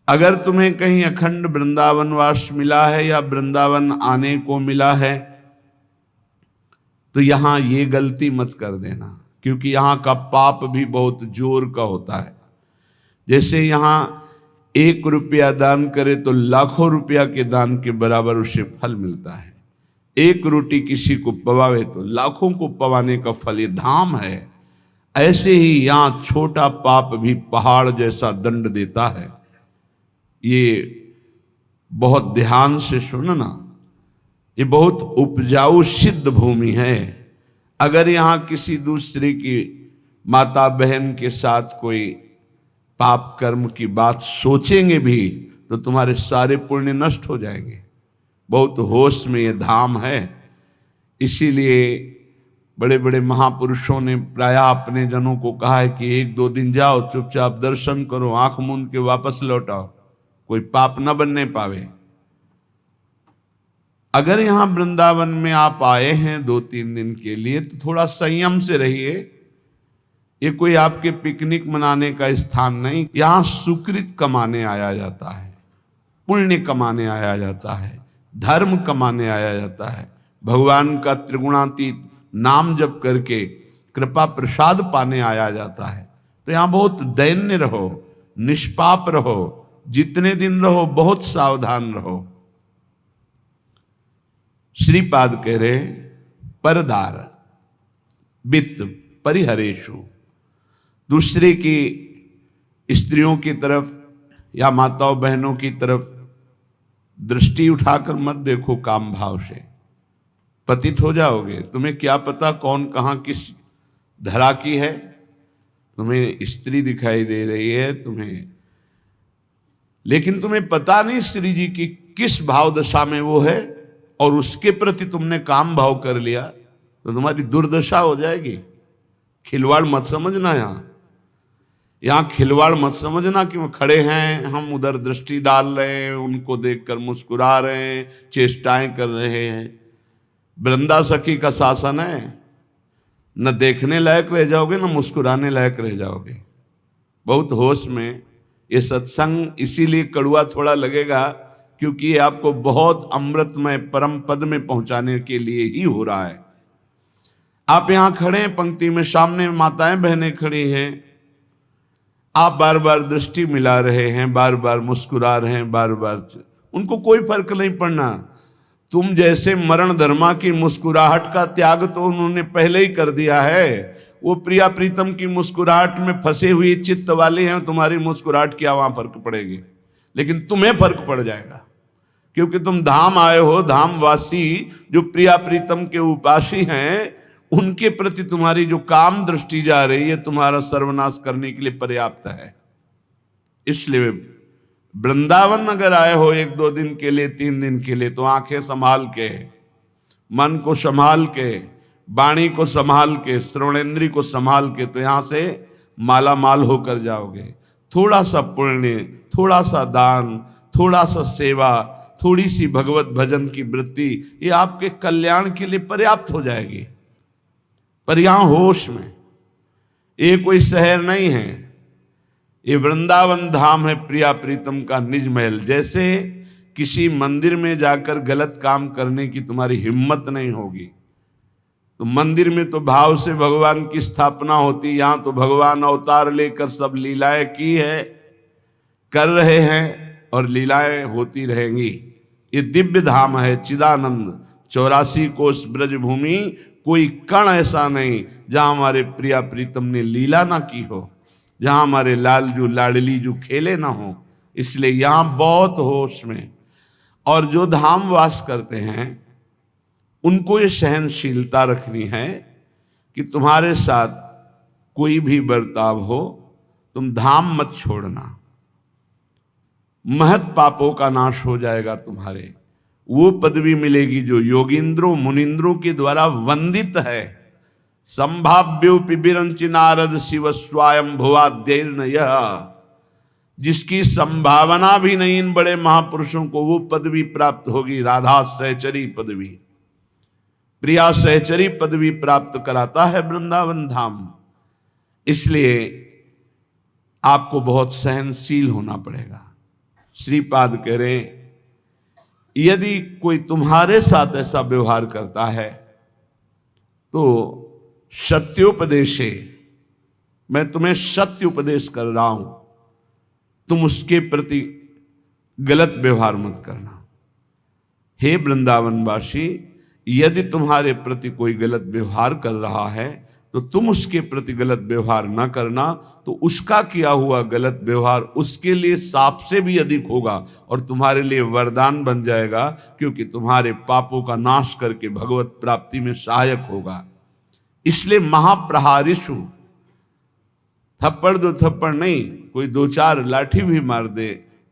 अगर तुम्हें कहीं अखंड वृंदावन वास मिला है या वृंदावन आने को मिला है तो यहां ये गलती मत कर देना, क्योंकि यहां का पाप भी बहुत जोर का होता है। जैसे यहां 1 रुपया दान करे तो लाखों रुपया के दान के बराबर उसे फल मिलता है। 1 रोटी किसी को पवावे तो लाखों को पवाने का फल, ये धाम है। ऐसे ही यहां छोटा पाप भी पहाड़ जैसा दंड देता है। ये बहुत ध्यान से सुनना, ये बहुत उपजाऊ सिद्ध भूमि है। अगर यहां किसी दूसरे की माता बहन के साथ कोई पाप कर्म की बात सोचेंगे भी तो तुम्हारे सारे पुण्य नष्ट हो जाएंगे। बहुत होश में ये धाम है। इसीलिए बड़े बड़े महापुरुषों ने प्रायः अपने जनों को कहा है कि 1-2 दिन जाओ, चुपचाप दर्शन करो, आंख मूंद के वापस लौट आओ, कोई पाप न बनने पावे। अगर यहां वृंदावन में आप आए हैं 2-3 दिन के लिए तो थोड़ा संयम से रहिए। ये कोई आपके पिकनिक मनाने का स्थान नहीं। यहां सुकृत कमाने आया जाता है, पुण्य कमाने आया जाता है, धर्म कमाने आया जाता है, भगवान का त्रिगुणातीत नाम जप करके कृपा प्रसाद पाने आया जाता है। तो यहां बहुत दैन्य रहो, निष्पाप रहो, जितने दिन रहो बहुत सावधान रहो। श्रीपाद कह रहे परदार वित्त परिहरेशु, दूसरे की स्त्रियों की तरफ या माताओं बहनों की तरफ दृष्टि उठाकर मत देखो काम भाव से, पतित हो जाओगे। तुम्हें क्या पता कौन कहां किस धरा की है। तुम्हें स्त्री दिखाई दे रही है तुम्हें, लेकिन तुम्हें पता नहीं स्त्री जी की किस भाव दशा में वो है, और उसके प्रति तुमने काम भाव कर लिया तो तुम्हारी दुर्दशा हो जाएगी। खिलवाड़ मत समझना। यहां खिलवाड़ मत समझना कि वो खड़े हैं, हम उधर दृष्टि डाल रहे हैं, उनको देखकर मुस्कुरा रहे हैं, चेष्टाएं कर रहे हैं। वृंदा सखी का शासन है, न देखने लायक रह जाओगे न मुस्कुराने लायक रह जाओगे। बहुत होश में। ये सत्संग इसीलिए कड़वा थोड़ा लगेगा क्योंकि ये आपको बहुत अमृतमय परम पद में पहुंचाने के लिए ही हो रहा है। आप यहां खड़े हैं पंक्ति में, सामने माताएं बहनें खड़ी हैं, आप बार बार दृष्टि मिला रहे हैं, बार बार मुस्कुरा रहे हैं, बार बार, उनको कोई फर्क नहीं पड़ना। तुम जैसे मरण धर्मा की मुस्कुराहट का त्याग तो उन्होंने पहले ही कर दिया है। वो प्रिया प्रीतम की मुस्कुराहट में फंसे हुए चित्त वाले हैं, तुम्हारी मुस्कुराहट क्या वहां फर्क पड़ेगी, लेकिन तुम्हें फर्क पड़ जाएगा क्योंकि तुम धाम आए हो। धामवासी जो प्रिया प्रीतम के उपासी हैं, उनके प्रति तुम्हारी जो काम दृष्टि जा रही है तुम्हारा सर्वनाश करने के लिए पर्याप्त है। इसलिए वृंदावन अगर आए हो 1-2 दिन के लिए, 3 दिन के लिए, तो आंखें संभाल के, मन को संभाल के, वाणी को संभाल के, श्रवणेंद्री को संभाल के, तो यहां से माला माल होकर जाओगे। थोड़ा सा पुण्य, थोड़ा सा दान, थोड़ा सा सेवा, थोड़ी सी भगवत भजन की वृत्ति, ये आपके कल्याण के लिए पर्याप्त हो जाएगी। पर यहां होश में, ये कोई शहर नहीं है, ये वृंदावन धाम है, प्रिया प्रीतम का निज महल। जैसे किसी मंदिर में जाकर गलत काम करने की तुम्हारी हिम्मत नहीं होगी, तो मंदिर में तो भाव से भगवान की स्थापना होती, यहां तो भगवान अवतार लेकर सब लीलाएं की है, कर रहे हैं और लीलाएं होती रहेंगी। ये दिव्य धाम है चिदानंद। 84 कोस ब्रज भूमि, कोई कण ऐसा नहीं जहां हमारे प्रिया प्रीतम ने लीला ना की हो, जहां हमारे लालजू लाडली जो खेले ना हो। इसलिए यहां बहुत होश में। और जो धाम वास करते हैं उनको ये सहनशीलता रखनी है कि तुम्हारे साथ कोई भी बर्ताव हो, तुम धाम मत छोड़ना। महत पापों का नाश हो जाएगा तुम्हारे। वो पदवी मिलेगी जो योगींद्रों मुनिंद्रों के द्वारा वंदित है। संभाव्योपि बिरंचि नारद शिव स्वयं भुवाद्यैर्न यः, जिसकी संभावना भी नहीं इन बड़े महापुरुषों को वो पदवी प्राप्त होगी। राधा सहचरी पदवी, प्रिया सहचरी पदवी प्राप्त कराता है वृंदावन धाम। इसलिए आपको बहुत सहनशील होना पड़ेगा। श्रीपाद कह रहे यदि कोई तुम्हारे साथ ऐसा व्यवहार करता है तो सत्योपदेशे, मैं तुम्हें सत्य उपदेश कर रहा हूं, तुम उसके प्रति गलत व्यवहार मत करना। हे वृंदावनवासी, यदि तुम्हारे प्रति कोई गलत व्यवहार कर रहा है तो तुम उसके प्रति गलत व्यवहार न करना, तो उसका किया हुआ गलत व्यवहार उसके लिए साप से भी अधिक होगा और तुम्हारे लिए वरदान बन जाएगा, क्योंकि तुम्हारे पापों का नाश करके भगवत प्राप्ति में सहायक होगा। इसलिए महाप्रहारिषु, थप्पड़ दो थप्पड़ नहीं, कोई दो चार लाठी भी मार दे,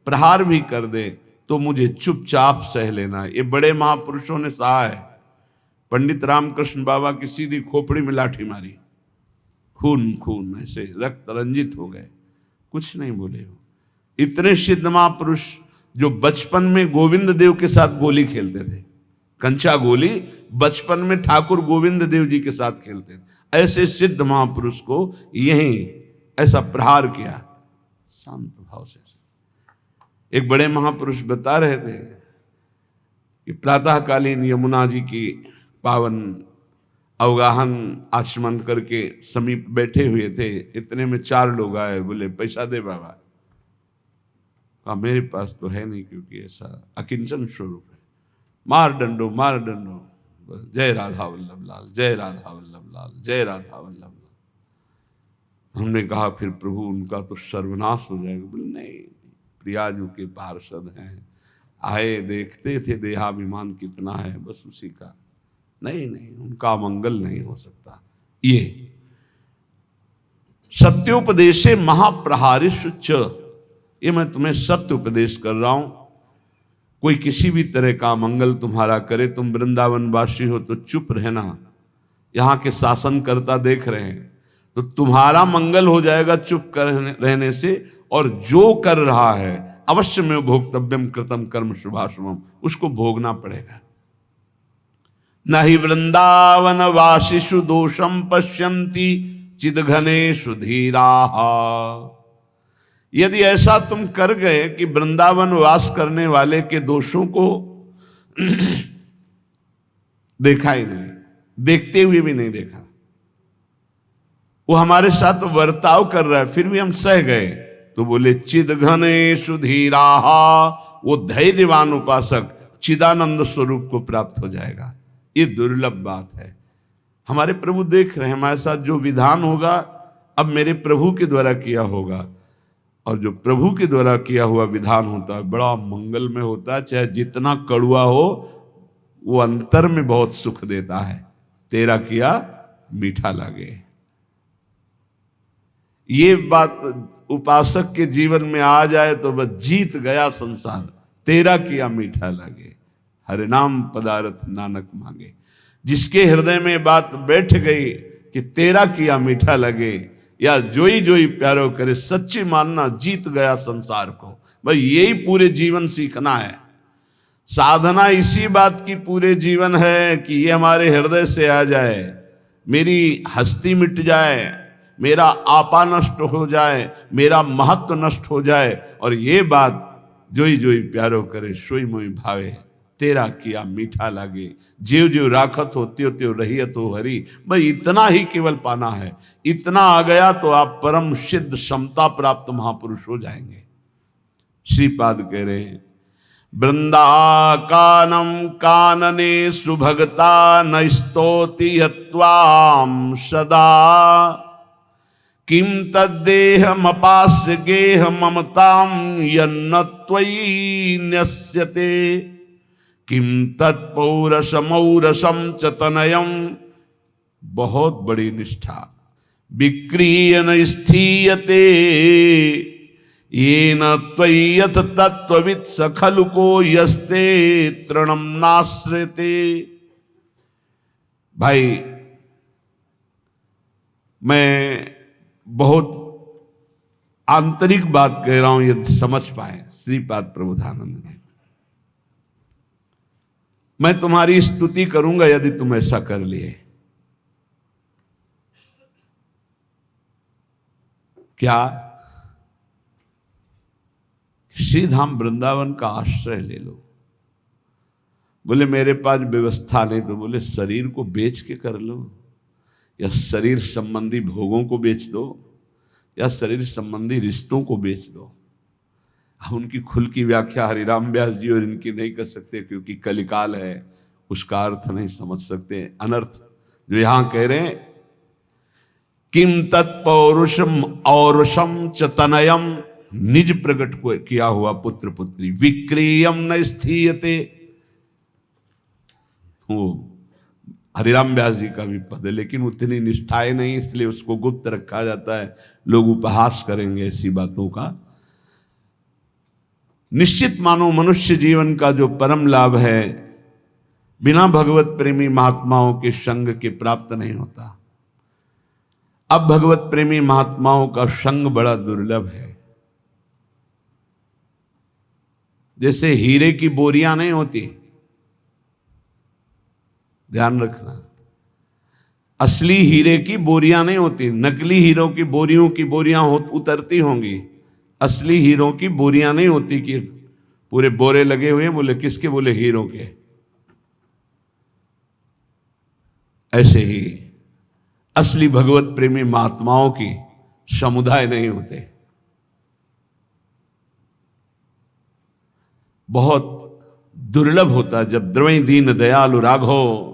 प्रहार भी कर दे, तो मुझे चुपचाप सह लेना। ये बड़े महापुरुषों ने सहा है। पंडित रामकृष्ण बाबा की सीधी खोपड़ी में लाठी मारी, खून खून ऐसे रक्त रंजित हो गए, कुछ नहीं बोले हो। इतने सिद्ध महापुरुष जो बचपन में गोविंद देव के साथ गोली खेलते थे, कंचा गोली बचपन में ठाकुर गोविंद देव जी के साथ खेलते थे, ऐसे सिद्ध महापुरुष को यहीं ऐसा प्रहार किया शांत भाव से। एक बड़े महापुरुष बता रहे थे कि प्रातःकालीन यमुना जी की पावन अवगाहन आचमन करके समीप बैठे हुए थे। इतने में 4 लोग आए, बोले पैसा दे बाबा। कहा मेरे पास तो है नहीं, क्योंकि ऐसा अकिंचन स्वरूप है। मार डंडो मार डंडो, जय राधा वल्लभ लाल, जय राधा वल्लभ लाल, जय राधा वल्लभ लाल। हमने कहा फिर प्रभु उनका तो सर्वनाश हो जाएगा। बोले नहीं, प्रियाजू के पार्षद हैं, आए देखते थे देहाभिमान कितना है, बस उसी का। नहीं नहीं, उनका मंगल नहीं हो सकता। ये सत्योपदेशे महाप्रहारिषु च, ये मैं तुम्हें सत्य उपदेश कर रहा हूं। कोई किसी भी तरह का मंगल तुम्हारा करे, तुम वृंदावनवासी हो तो चुप रहना। यहां के शासनकर्ता देख रहे हैं, तो तुम्हारा मंगल हो जाएगा चुप कर रहने से, और जो कर रहा है अवश्य में भोक्तव्यम कृतम कर्म शुभाशुभम, उसको भोगना पड़ेगा। न हि वृंदावन वासिषु दोषम पश्यन्ति चिदघनेषु धीराः। यदि ऐसा तुम कर गए कि वृंदावन वास करने वाले के दोषों को देखा ही नहीं, देखते हुए भी नहीं देखा, वो हमारे साथ वर्ताव कर रहा है फिर भी हम सह गए, तो बोले चिदघनेषु धीराः, वो धैर्यवान उपासक चिदानंद स्वरूप को प्राप्त हो जाएगा। ये दुर्लभ बात है। हमारे प्रभु देख रहे हैं हमारे साथ, जो विधान होगा अब मेरे प्रभु के द्वारा किया होगा, और जो प्रभु के द्वारा किया हुआ विधान होता है बड़ा मंगलमय होता है। चाहे जितना कड़ुआ हो, वो अंतर में बहुत सुख देता है। तेरा किया मीठा लगे, ये बात उपासक के जीवन में आ जाए तो बस जीत गया संसार। तेरा किया मीठा लगे, हरे नाम पदारथ नानक मांगे। जिसके हृदय में बात बैठ गई कि तेरा किया मीठा लगे, या जोई जोई प्यारो करे, सच्ची मानना जीत गया संसार को। भाई यही पूरे जीवन सीखना है। साधना इसी बात की पूरे जीवन है कि ये हमारे हृदय से आ जाए, मेरी हस्ती मिट जाए, मेरा आपा नष्ट हो जाए, मेरा महत्व नष्ट हो जाए, और ये बात जोई जोई प्यारो करे सोई मोई भावे, तेरा किया मीठा लागे। जीव जीव राखत हो त्यो त्यो रहियत हो हरि। भाई इतना ही केवल पाना है। इतना आ गया तो आप परम सिद्ध समता प्राप्त महापुरुष हो जाएंगे। श्रीपाद कह रहे हैं वृंदा कानम कानने सुभगता न स्तोति यत्वाम सदा, किम तद्देहमपास्य गेह ममताम यन्न त्वयि न्यस्यते, किम तत्पौरसमौरसम च तनयम। बहुत बड़ी निष्ठा। विक्रियन स्थीयते येन त्वय्यथ तत्त्ववित् स खलु को यस्ते तृणम नाश्रयते। भाई मैं बहुत आंतरिक बात कह रहा हूं, यदि समझ पाए श्रीपाद प्रबोधानंद ने। मैं तुम्हारी स्तुति करूंगा यदि तुम ऐसा कर लिए। क्या श्री धाम वृंदावन का आश्रय ले लो। बोले मेरे पास व्यवस्था नहीं, तो बोले शरीर को बेच के कर लो, या शरीर संबंधी भोगों को बेच दो, या शरीर संबंधी रिश्तों को बेच दो। हम उनकी खुल की व्याख्या हरिराम व्यास जी और इनकी नहीं कर सकते, क्योंकि कलिकाल है, उसका अर्थ नहीं समझ सकते। अनर्थ जो यहां कह रहे हैं, किम तत्पौरुषम औरुषम च तनयम, निज प्रकट को किया हुआ पुत्र पुत्री, विक्रियम न स्थीयते। वो हरिराम व्यास जी का भी पद है, लेकिन उतनी निष्ठाएं नहीं, इसलिए उसको गुप्त रखा जाता है। लोग उपहास करेंगे ऐसी बातों का। निश्चित मानो मनुष्य जीवन का जो परम लाभ है, बिना भगवत प्रेमी महात्माओं के संग के प्राप्त नहीं होता। अब भगवत प्रेमी महात्माओं का संग बड़ा दुर्लभ है। जैसे हीरे की बोरियां नहीं होती, ध्यान रखना, असली हीरे की बोरियां नहीं होती, नकली हीरों की बोरियों की बोरियां उतरती होंगी, असली हीरों की बोरियां नहीं होती कि पूरे बोरे लगे हुए हैं। बोले किसके? बोले हीरों के। ऐसे ही असली भगवत प्रेमी महात्माओं की समुदाय नहीं होते। बहुत दुर्लभ होता है। जब द्रवई दीन दयालु राघो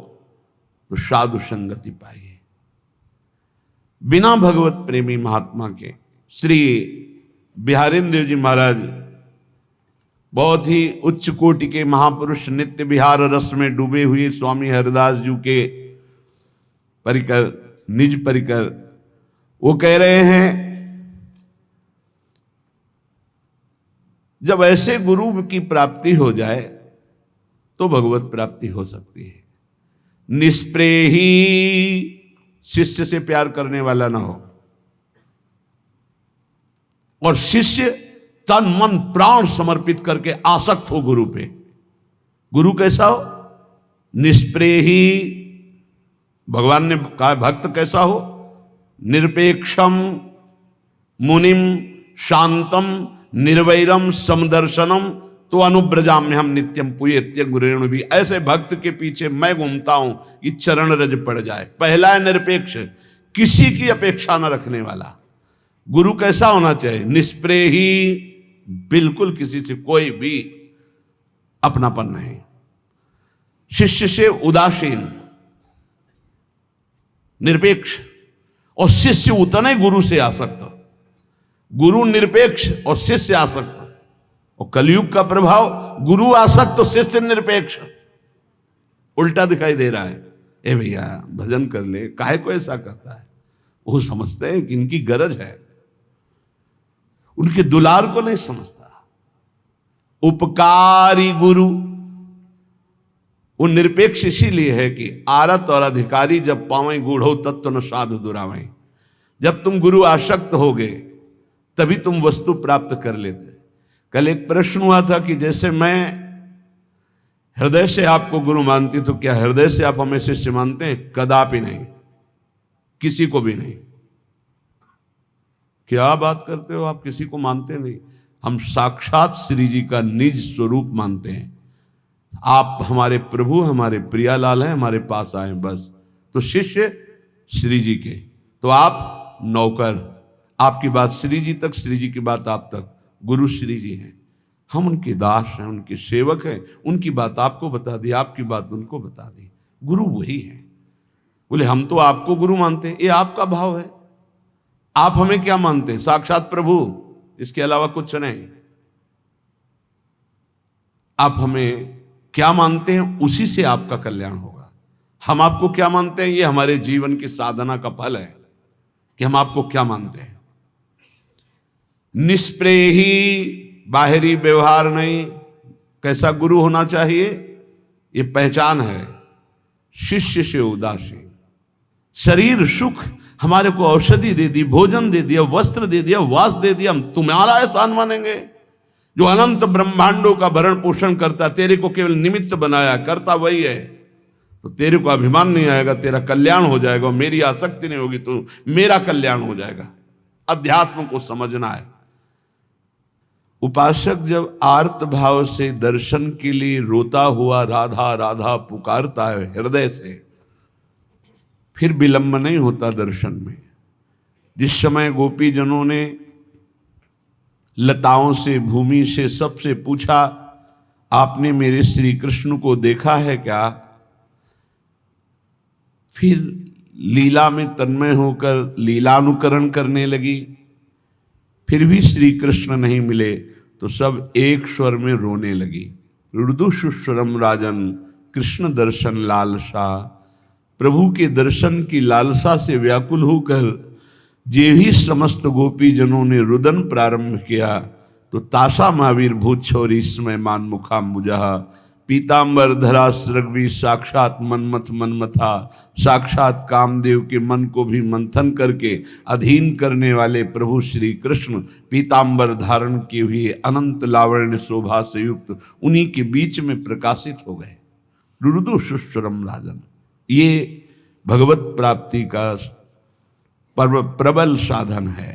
तो साधु संगति पाइए। बिना भगवत प्रेमी महात्मा के श्री बिहारेंद्र जी महाराज बहुत ही उच्च कोटि के महापुरुष, नित्य विहार रस में डूबे हुए स्वामी हरिदास जी के परिकर, निज परिकर, वो कह रहे हैं जब ऐसे गुरु की प्राप्ति हो जाए तो भगवत प्राप्ति हो सकती है। निष्प्रेही, शिष्य से प्यार करने वाला ना हो, और शिष्य तन मन प्राण समर्पित करके आसक्त हो गुरु पे। गुरु कैसा हो? निष्प्रेही। भगवान ने कहा भक्त कैसा हो? निरपेक्षम मुनिम शांतम निर्वैरम समदर्शनम तो अनुब्रजाम्य हम नित्यम पुयेत्य गुरेणु भी। ऐसे भक्त के पीछे मैं घूमता हूं कि चरण रज पड़ जाए। पहला है निरपेक्ष, किसी की अपेक्षा न रखने वाला। गुरु कैसा होना चाहिए? निष्प्रेही, बिल्कुल किसी से कोई भी अपनापन नहीं। शिष्य से उदासीन, निरपेक्ष, और शिष्य उतने गुरु से आसक्त। गुरु निरपेक्ष और शिष्य आसक्त। और कलयुग का प्रभाव, गुरु आसक्त तो शिष्य निरपेक्ष। उल्टा दिखाई दे रहा है। ए भैया भजन कर ले, काहे को ऐसा करता है? वो समझते हैं कि इनकी गरज है, उनके दुलार को नहीं समझता। उपकारी गुरु वो निरपेक्ष इसीलिए है कि आरत और अधिकारी जब पावें गूढ़ो तत्व न साधु दुरावें। जब तुम गुरु आसक्त होगे तभी तुम वस्तु प्राप्त कर लेते। कल एक प्रश्न हुआ था कि जैसे मैं हृदय से आपको गुरु मानती, तो क्या हृदय से आप हमें शिष्य मानते हैं? कदापि नहीं, किसी को भी नहीं। क्या बात करते हो आप? किसी को मानते नहीं। हम साक्षात श्री जी का निज स्वरूप मानते हैं। आप हमारे प्रभु, हमारे प्रियालाल हैं, हमारे पास आए बस। तो शिष्य श्री जी के, तो आप नौकर। आपकी बात श्री जी तक, श्री जी की बात आप तक। गुरु श्री जी हैं, हम उनके दास हैं, उनके सेवक हैं। उनकी बात आपको बता दी, आपकी बात उनको बता दी। गुरु वही है। बोले हम तो आपको गुरु मानते हैं। ये आपका भाव है। आप हमें क्या मानते हैं? साक्षात प्रभु, इसके अलावा कुछ नहीं। आप हमें क्या मानते हैं, उसी से आपका कल्याण होगा। हम आपको क्या मानते हैं, ये हमारे जीवन की साधना का फल है कि हम आपको क्या मानते हैं। निष्प्रेही, बाहरी व्यवहार नहीं। कैसा गुरु होना चाहिए? ये पहचान है। शिष्य से उदासीन। शरीर सुख, हमारे को औषधि दे दी, भोजन दे दिया, वस्त्र दे दिया, वास दे दिया, हम तुम्हारा एहसान मानेंगे? जो अनंत ब्रह्मांडों का भरण पोषण करता, तेरे को केवल निमित्त बनाया, करता वही है, तो तेरे को अभिमान नहीं आएगा, तेरा कल्याण हो जाएगा। मेरी आसक्ति नहीं होगी तो मेरा कल्याण हो जाएगा। अध्यात्म को समझना है। उपासक जब आर्त भाव से दर्शन के लिए रोता हुआ राधा राधा पुकारता है हृदय से, फिर विलंब नहीं होता दर्शन में। जिस समय गोपी जनों ने लताओं से, भूमि से, सबसे पूछा, आपने मेरे श्री कृष्ण को देखा है क्या? फिर लीला में तन्मय होकर लीलानुकरण करने लगी। फिर भी श्री कृष्ण नहीं मिले तो सब एक स्वर में रोने लगी। रुदुषुस्वरम राजन, कृष्ण दर्शन लालसा। प्रभु के दर्शन की लालसा से व्याकुल होकर जे ही समस्त गोपी जनों ने रुदन प्रारंभ किया तो तासा महावीर भूत छोरी स्मय मान मुखाम्बुजहा। पीतांबर धरा सृग्वी साक्षात मनमथ मनमथा। साक्षात कामदेव के मन को भी मंथन करके अधीन करने वाले प्रभु श्री कृष्ण पीतांबर धारण किए हुए अनंत लावण्य शोभा से युक्त उन्हीं के बीच में प्रकाशित हो गए। रुदु सुस्वरम राजन, ये भगवत प्राप्ति का प्रबल साधन है।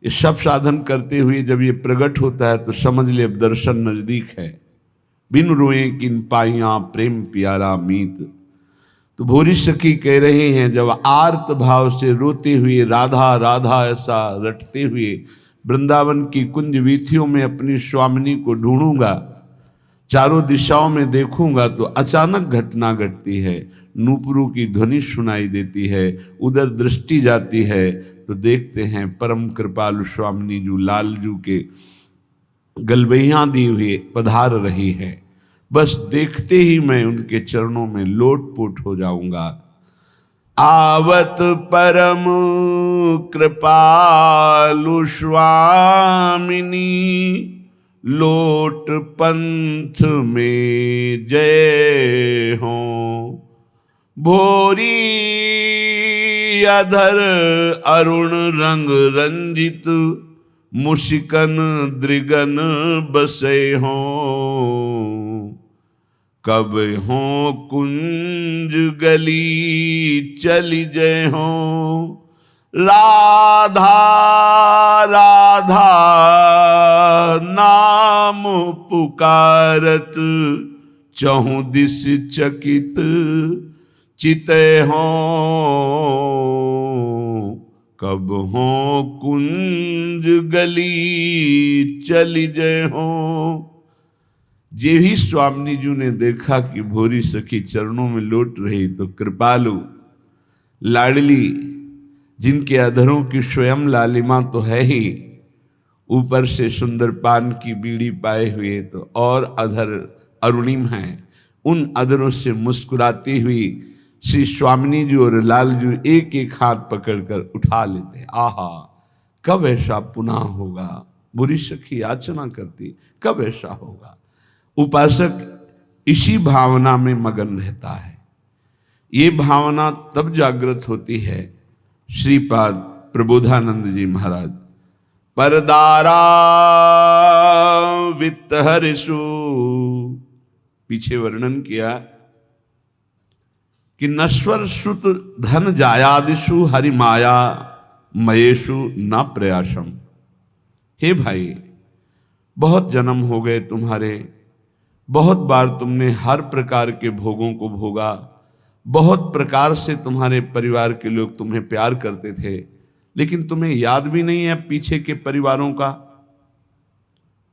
ये सब साधन करते हुए जब ये प्रकट होता है तो समझ ले अब दर्शन नजदीक है। बिन रोए किन पाइया प्रेम प्यारा मीत। तो भोरी सखी कह रहे हैं, जब आर्त भाव से रोते हुए राधा राधा ऐसा रटते हुए वृंदावन की कुंज वीथियों में अपनी स्वामिनी को ढूंढूंगा, चारों दिशाओं में देखूंगा तो अचानक घटना घटती है। नूपुरों की ध्वनि सुनाई देती है, उधर दृष्टि जाती है तो देखते हैं परम कृपालु स्वामिनी जू लालजू के गलबैयां दी हुए पधार रही है। बस देखते ही मैं उनके चरणों में लोटपोट हो जाऊंगा। आवत परम कृपालु स्वामिनी, लोट पंथ में जय हो। भोरी अधर अरुण रंग रंजित, मुशिकन दृगन बसे हो। कब हो कुंज गली चली जय हो। राधा राधा नाम पुकारत, चहुं दिस चकित चिते हो। कब हो कुंज गली चली जय हो। जे ही स्वामिनी जी ने देखा कि भोरी सखी चरणों में लौट रही तो कृपालु लाडली, जिनके अधरों की स्वयं लालिमा तो है ही, ऊपर से सुंदर पान की बीड़ी पाए हुए तो और अधर अरुणिम हैं, उन अधरों से मुस्कुराती हुई श्री स्वामिनी जी और लालजू एक एक हाथ पकड़कर उठा लेते। आहा, कब ऐसा पुनः होगा। बुरी सखी याचना करती, कब ऐसा होगा। उपासक इसी भावना में मगन रहता है। ये भावना तब जागृत होती है, श्रीपाद प्रबोधानंद जी महाराज परदारा वित्त हरिषु, पीछे वर्णन किया कि नश्वर श्रुत धन जायादिषु हरि माया मयेषु न प्रयासम। हे भाई, बहुत जन्म हो गए तुम्हारे, बहुत बार तुमने हर प्रकार के भोगों को भोगा, बहुत प्रकार से तुम्हारे परिवार के लोग तुम्हें प्यार करते थे, लेकिन तुम्हें याद भी नहीं है पीछे के परिवारों का,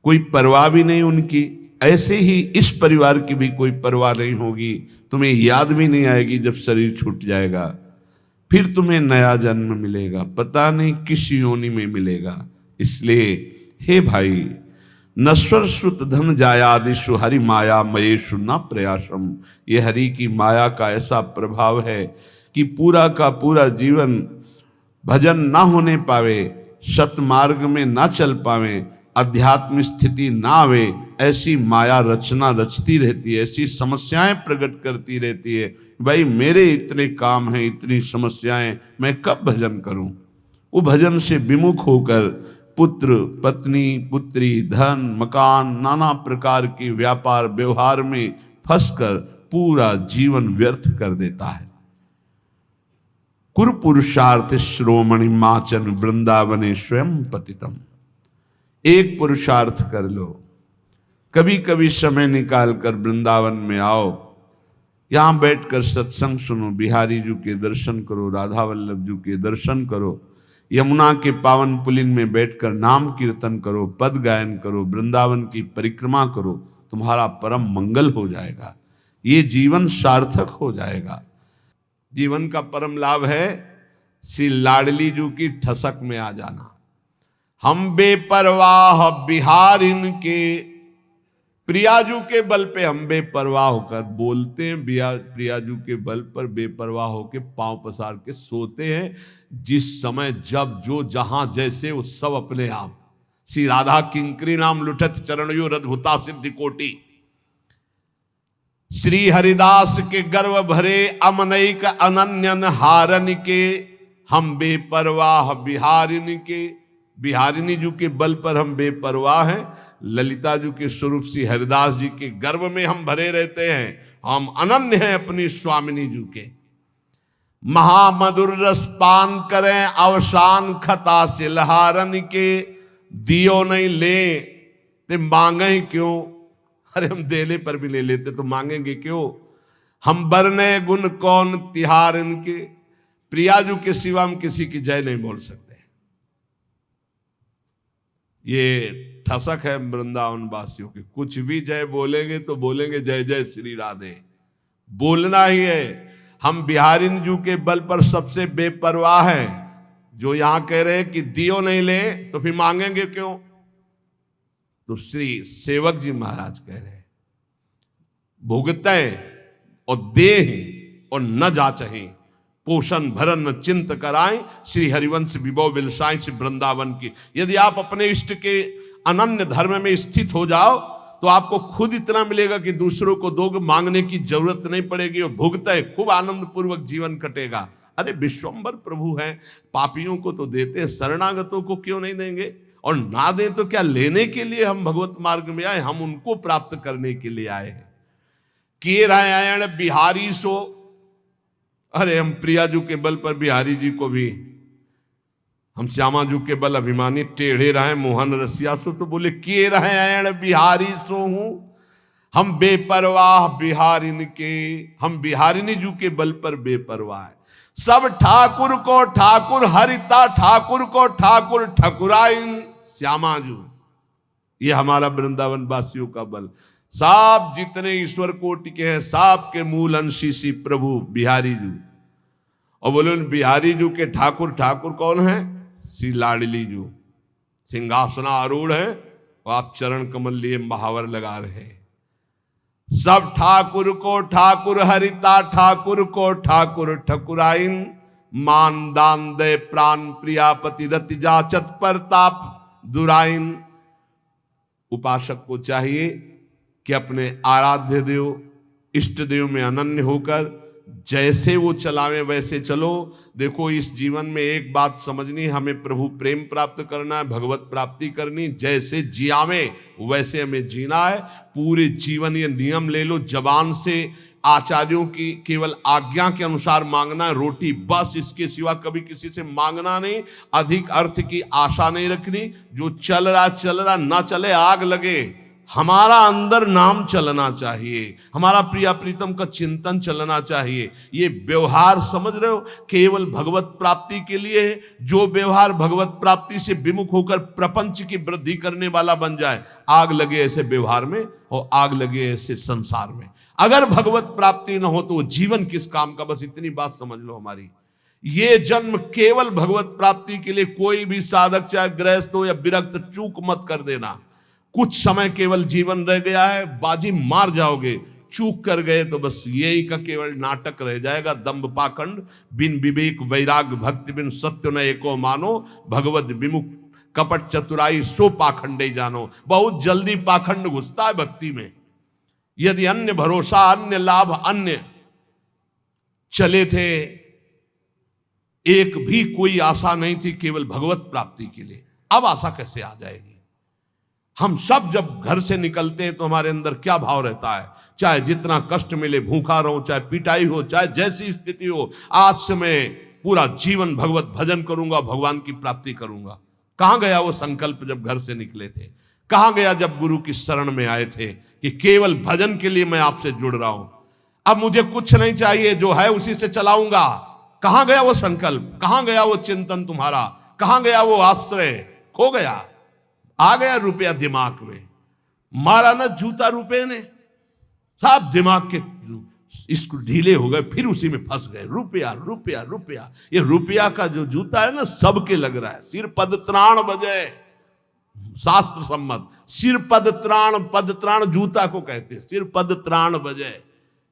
कोई परवाह भी नहीं उनकी। ऐसे ही इस परिवार की भी कोई परवाह नहीं होगी, तुम्हें याद भी नहीं आएगी जब शरीर छूट जाएगा। फिर तुम्हें नया जन्म मिलेगा, पता नहीं किस योनि में मिलेगा। इसलिए हे भाई, नश्वर श्रुत धन जायादिषु हरि माया मयेषु न प्रयासम। ये हरि की माया का ऐसा प्रभाव है कि पूरा का पूरा जीवन भजन ना होने पावे, सतमार्ग में ना चल पावे, अध्यात्म स्थिति ना आवे, ऐसी माया रचना रचती रहती है, ऐसी समस्याएं प्रकट करती रहती है। भाई, मेरे इतने काम हैं, इतनी समस्याएं, मैं कब भजन करूं। वो भजन से विमुख होकर पुत्र पत्नी पुत्री धन मकान नाना प्रकार के व्यापार व्यवहार में फंसकर पूरा जीवन व्यर्थ कर देता है। कुरु पुरुषार्थ श्रोमणि माचन वृंदावने स्वयं पतितम। एक पुरुषार्थ कर लो, कभी कभी समय निकाल कर वृंदावन में आओ, यहां बैठकर सत्संग सुनो, बिहारी जी के दर्शन करो, राधा वल्लभ जी के दर्शन करो, यमुना के पावन पुलिन में बैठकर नाम कीर्तन करो, पद गायन करो, वृंदावन की परिक्रमा करो, तुम्हारा परम मंगल हो जाएगा, ये जीवन सार्थक हो जाएगा। जीवन का परम लाभ है श्री लाडली जी की ठसक में आ जाना। हम बेपरवाह बिहारिन के, प्रियाजू के बल पे हम बेपरवाह होकर बोलते हैं, प्रियाजू के बल पर बेपरवाह होकर पांव पसार के सोते हैं। जिस समय जब जो जहां जैसे वो सब अपने आप। श्री राधा किंकरी नाम लुठत चरणयो रद्भुता सिद्धि कोटि। श्री हरिदास के गर्व भरे अमनैक अनन्यन हारन के, हम बेपरवाह बिहारिन के। बिहारिनी जी के बल पर हम बेपरवाह हैं। ललिता जी के स्वरूप श्री हरिदास जी के गर्व में हम भरे रहते हैं। हम अनन्य हैं अपनी स्वामिनी जी के। महामधुर रस पान करें अवसान खता से लहारन के, दियो नहीं ले ते मांगे क्यों। अरे हम देने पर भी ले लेते तो मांगेंगे क्यों। हम बरने गुण कौन तिहार इनके, प्रियाजू के सिवा हम किसी की जय नहीं बोल सकते। ये ठसक है वृंदावन वासियों की। कुछ भी जय बोलेंगे तो बोलेंगे जय जय श्री राधे, बोलना ही है। हम बिहारिन जू के बल पर सबसे बेपरवाह हैं। जो यहां कह रहे हैं कि दियो नहीं ले तो फिर मांगेंगे क्यों। तो श्री सेवक जी महाराज कह रहे हैं भुगतें और देह और न जाचहें, पोषण भरन चिंत कराएं, श्री हरिवंश विभव विलसाएं श्री वृंदावन की। यदि आप अपने इष्ट के अनन्य धर्म में स्थित हो जाओ तो आपको खुद इतना मिलेगा कि दूसरों को दोगे, मांगने की जरूरत नहीं पड़ेगी और भुगते खूब आनंद पूर्वक जीवन कटेगा। अरे विश्वंभर प्रभु हैं, पापियों को तो देते हैं, शरणागतों को क्यों नहीं देंगे। और ना दें तो क्या लेने के लिए हम भगवत मार्ग में आए, हम उनको प्राप्त करने के लिए आए हैं। किए रायण बिहारी सो, अरे हम प्रियाजू के बल पर बिहारी जी को भी, हम श्यामाजू के बल अभिमानी टेढ़े रहे मोहन रसिया सो, तो बोले किए रायण बिहारी सो हूं। हम बेपरवाह बिहारिन के, हम बिहारिनी जू के बल पर बेपरवाह है। सब ठाकुर को ठाकुर हरिता, ठाकुर को ठाकुर ठकुराइन श्यामाजू। ये हमारा वृंदावन वासियों का बल। साब जितने ईश्वर कोटि के हैं, साब के मूल अंशी श्री प्रभु बिहारी जू। और बोले उन बिहारी जू के ठाकुर, ठाकुर कौन है। श्री लाडली जू सिंहासना आरूढ़ है और आप चरण कमल लिए महावर लगा रहे हैं। सब ठाकुर को ठाकुर हरिता, ठाकुर को ठाकुर ठकुराइन। मान दान दे प्राण प्रियापति रति जाचत परताप दुराइन। उपासक को चाहिए कि अपने आराध्य देव इष्ट देव में अनन्य होकर जैसे वो चलावे वैसे चलो। देखो इस जीवन में एक बात समझनी, हमें प्रभु प्रेम प्राप्त करना है, भगवत प्राप्ति करनी। जैसे जियावे वैसे हमें जीना है। पूरे जीवन ये नियम ले लो, जबान से आचार्यों की केवल आज्ञा के अनुसार मांगना है, रोटी बस, इसके सिवा कभी किसी से मांगना नहीं। अधिक अर्थ की आशा नहीं रखनी। जो चल रहा ना चले, आग लगे। हमारा अंदर नाम चलना चाहिए, हमारा प्रिया प्रीतम का चिंतन चलना चाहिए। ये व्यवहार समझ रहे हो, केवल भगवत प्राप्ति के लिए है। जो व्यवहार भगवत प्राप्ति से विमुख होकर प्रपंच की वृद्धि करने वाला बन जाए, आग लगे ऐसे व्यवहार में और आग लगे ऐसे संसार में। अगर भगवत प्राप्ति न हो तो जीवन किस काम का। बस इतनी बात समझ लो हमारी। ये जन्म केवल भगवत प्राप्ति के लिए। कोई भी साधक चाहे गृहस्थ हो या विरक्त, चूक मत कर देना। कुछ समय केवल जीवन रह गया है, बाजी मार जाओगे। चूक कर गए तो बस यही का केवल नाटक रह जाएगा। दंभ पाखंड बिन विवेक वैराग भक्ति बिन सत्य न एको मानो, भगवत विमुख कपट चतुराई सो पाखंडे जानो। बहुत जल्दी पाखंड घुसता है भक्ति में। यदि अन्य भरोसा, अन्य लाभ, अन्य चले थे, एक भी कोई आशा नहीं थी केवल भगवत प्राप्ति के लिए। अब आशा कैसे आ जाएगी। हम सब जब घर से निकलते हैं तो हमारे अंदर क्या भाव रहता है। चाहे जितना कष्ट मिले, भूखा रहूं, चाहे पिटाई हो, चाहे जैसी स्थिति हो, आज से मैं पूरा जीवन भगवत भजन करूंगा, भगवान की प्राप्ति करूंगा। कहां गया वो संकल्प जब घर से निकले थे? कहां गया जब गुरु की शरण में आए थे कि केवल भजन के लिए मैं आपसे जुड़ रहा हूं, अब मुझे कुछ नहीं चाहिए, जो है उसी से चलाऊंगा? कहां गया वो संकल्प? कहां गया वो चिंतन तुम्हारा? कहां गया वो आश्रय? खो गया। आ गया रुपया दिमाग में, मारा ना जूता रुपये ने, सब दिमाग के इसको ढीले हो गए, फिर उसी में फंस गए। रुपया रुपया रुपया, ये रुपया का जो जूता है ना सबके लग रहा है। सिर पद त्राण बजे, शास्त्र सम्मत सिर पद त्राण जूता को कहते हैं। सिर पद त्राण बजे।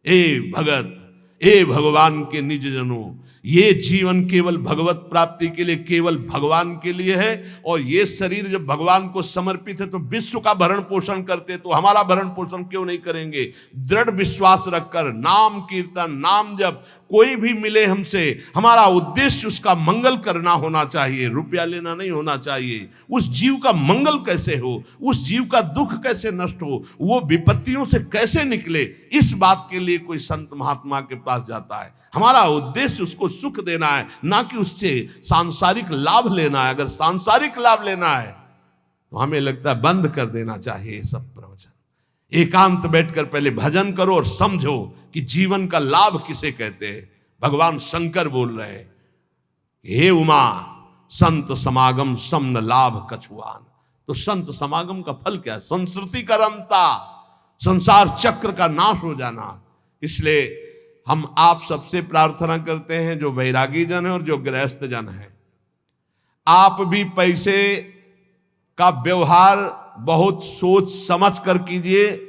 ए भगत, ए भगवान के निज जनों, ये जीवन केवल भगवत प्राप्ति के लिए, केवल भगवान के लिए है। और ये शरीर जब भगवान को समर्पित है तो विश्व का भरण पोषण करते, तो हमारा भरण पोषण क्यों नहीं करेंगे? दृढ़ विश्वास रखकर नाम कीर्तन, नाम जब कोई भी मिले हमसे, हमारा उद्देश्य उसका मंगल करना होना चाहिए, रुपया लेना नहीं होना चाहिए। उस जीव का मंगल कैसे हो, उस जीव का दुख कैसे नष्ट हो, वो विपत्तियों से कैसे निकले, इस बात के लिए कोई संत महात्मा के पास जाता है। हमारा उद्देश्य उसको सुख देना है, ना कि उससे सांसारिक लाभ लेना है। अगर सांसारिक लाभ लेना है तो हमें लगता है बंद कर देना चाहिए सब प्रवचन। एकांत बैठकर पहले भजन करो और समझो कि जीवन का लाभ किसे कहते हैं। भगवान शंकर बोल रहे हैं, हे उमा संत समागम समन लाभ कछुआन। तो संत समागम का फल क्या है? संस्कृति का रमता, संसार चक्र का नाश हो जाना। इसलिए हम आप सबसे प्रार्थना करते हैं, जो वैरागी जन है और जो गृहस्थ जन है, आप भी पैसे का व्यवहार बहुत सोच समझ कर कीजिए।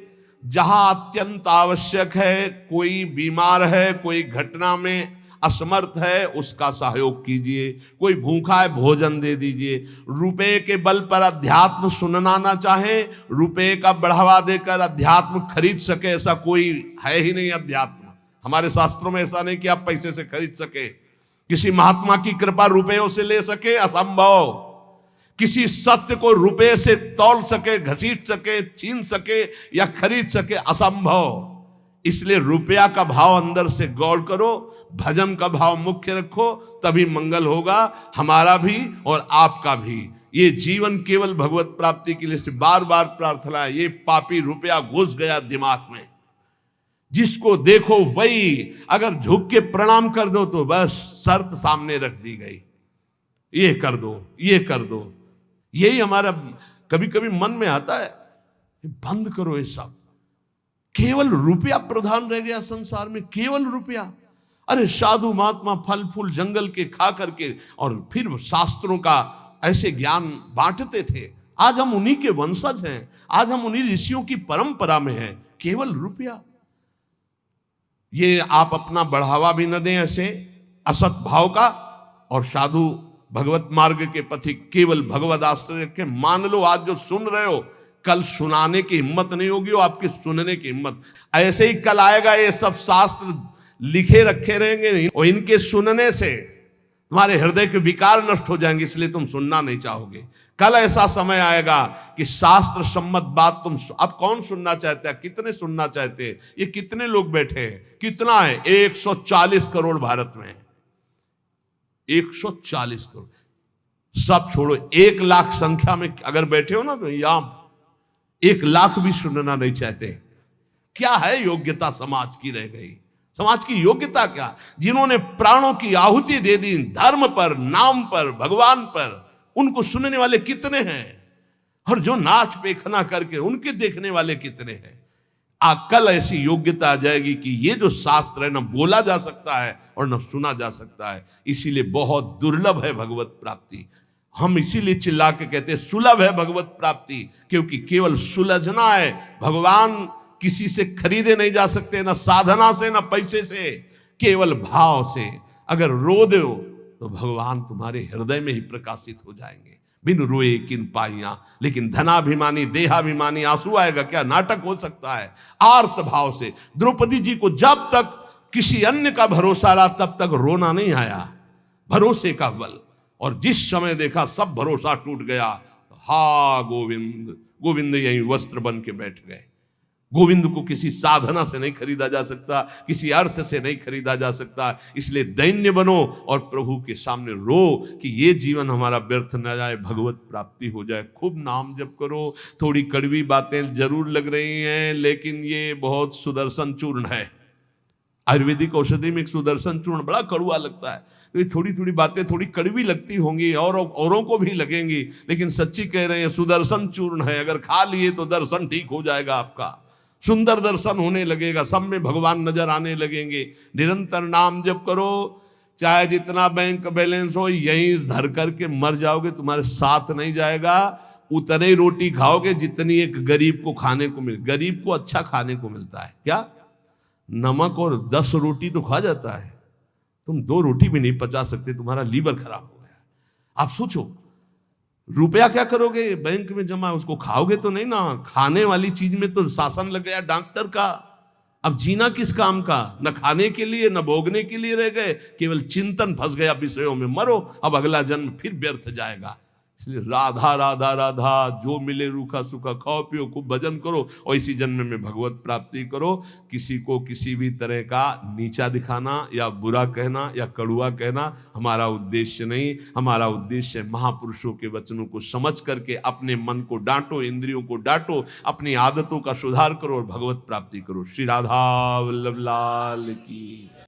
जहां अत्यंत आवश्यक है, कोई बीमार है, कोई घटना में असमर्थ है, उसका सहयोग कीजिए। कोई भूखा है, भोजन दे दीजिए। रुपए के बल पर अध्यात्म सुनना ना चाहे, रुपए का बढ़ावा देकर अध्यात्म खरीद सके, ऐसा कोई है ही नहीं। अध्यात्म हमारे शास्त्रों में ऐसा नहीं कि आप पैसे से खरीद सके। किसी महात्मा की कृपा रुपयों से ले सके, असंभव। किसी सत्य को रुपए से तौल सके, घसीट सके, छीन सके या खरीद सके, असंभव। इसलिए रुपया का भाव अंदर से गौर करो, भजन का भाव मुख्य रखो, तभी मंगल होगा, हमारा भी और आपका भी। ये जीवन केवल भगवत प्राप्ति के लिए बार बार प्रार्थना है। ये पापी रुपया घुस गया दिमाग में, जिसको देखो वही अगर झुक के प्रणाम कर दो तो बस शर्त सामने रख दी गई, ये कर दो, ये कर दो। यही हमारा कभी कभी मन में आता है, बंद करो ये सब। केवल रुपया प्रधान रह गया संसार में, केवल रुपया। अरे साधु महात्मा फल फूल जंगल के खा करके और फिर शास्त्रों का ऐसे ज्ञान बांटते थे। आज हम उन्हीं के वंशज हैं, आज हम उन्हीं ऋषियों की परंपरा में हैं। केवल रुपया, ये आप अपना बढ़ावा भी न दें ऐसे असत भाव का, और साधु भगवत मार्ग के पथिक केवल भगवत आश्रय रखें। मान लो आज जो सुन रहे हो, कल सुनाने की हिम्मत नहीं होगी, और आपके सुनने की हिम्मत। ऐसे ही कल आएगा ये सब शास्त्र लिखे रखे रहेंगे नहीं, और इनके सुनने से तुम्हारे हृदय के विकार नष्ट हो जाएंगे, इसलिए तुम सुनना नहीं चाहोगे। कल ऐसा समय आएगा कि शास्त्र सम्मत बात तुम अब कौन सुनना चाहता है, कितने सुनना चाहते हैं? ये कितने लोग बैठे हैं? कितना है? 140 करोड़ भारत में, 140 करोड़। सब छोड़ो, 1 लाख संख्या में अगर बैठे हो ना, तो या 1 लाख भी सुनना नहीं चाहते। क्या है योग्यता समाज की रह गई? समाज की योग्यता क्या? जिन्होंने प्राणों की आहुति दे दी धर्म पर, नाम पर, भगवान पर, उनको सुनने वाले कितने हैं? और जो नाच पेखना करके उनके देखने वाले कितने हैं? कल ऐसी योग्यता आ जाएगी कि ये जो शास्त्र है, न बोला जा सकता है और न सुना जा सकता है। इसीलिए बहुत दुर्लभ है भगवत प्राप्ति। हम इसीलिए चिल्ला के कहते हैं सुलभ है भगवत प्राप्ति, क्योंकि केवल सुलझना है। भगवान किसी से खरीदे नहीं जा सकते, ना साधना से, ना पैसे से, केवल भाव से। अगर रो दो तो भगवान तुम्हारे हृदय में ही प्रकाशित हो जाएंगे। बिन रोए किन पाइयां, लेकिन धनाभिमानी देहाभिमानी आंसू आएगा क्या? नाटक हो सकता है। आर्त भाव से द्रौपदी जी को जब तक किसी अन्य का भरोसा रहा तब तक रोना नहीं आया, भरोसे का बल। और जिस समय देखा सब भरोसा टूट गया, हा गोविंद, गोविंद यही वस्त्र बन के बैठ गए। गोविंद को किसी साधना से नहीं खरीदा जा सकता, किसी अर्थ से नहीं खरीदा जा सकता। इसलिए दैन्य बनो और प्रभु के सामने रो कि ये जीवन हमारा व्यर्थ न जाए, भगवत प्राप्ति हो जाए। खूब नाम जप करो। थोड़ी कड़वी बातें जरूर लग रही हैं, लेकिन ये बहुत सुदर्शन चूर्ण है। आयुर्वेदिक औषधि में एक सुदर्शन चूर्ण बड़ा कड़वा लगता है। तो ये थोड़ी थोड़ी बातें थोड़ी कड़वी लगती होंगी और औरों को भी लगेंगी, लेकिन सच्ची कह रहे हैं, सुदर्शन चूर्ण है। अगर खा लिए तो दर्शन ठीक हो जाएगा आपका, सुंदर दर्शन होने लगेगा, सब में भगवान नजर आने लगेंगे। निरंतर नाम जप करो, चाहे जितना बैंक बैलेंस हो यहीं धर करके मर जाओगे, तुम्हारे साथ नहीं जाएगा। उतने रोटी खाओगे जितनी एक गरीब को खाने को मिले। गरीब को अच्छा खाने को मिलता है क्या? नमक और 10 रोटी तो खा जाता है, तुम 2 रोटी भी नहीं पचा सकते, तुम्हारा लीवर खराब हो गया। आप सोचो, रुपया क्या करोगे? बैंक में जमा, उसको खाओगे तो नहीं ना। खाने वाली चीज में तो शासन लग गया डॉक्टर का। अब जीना किस काम का? न खाने के लिए न भोगने के लिए रह गए, केवल चिंतन फंस गया विषयों में। मरो, अब अगला जन्म फिर व्यर्थ जाएगा। इसलिए राधा राधा राधा, जो मिले रूखा सूखा खाओ पियो, खूब भजन करो और इसी जन्म में भगवत प्राप्ति करो। किसी को किसी भी तरह का नीचा दिखाना या बुरा कहना या कड़ुआ कहना हमारा उद्देश्य नहीं। हमारा उद्देश्य महापुरुषों के वचनों को समझ करके अपने मन को डांटो, इंद्रियों को डांटो, अपनी आदतों का सुधार करो और भगवत प्राप्ति करो। श्री राधा वल्लभ लाल की।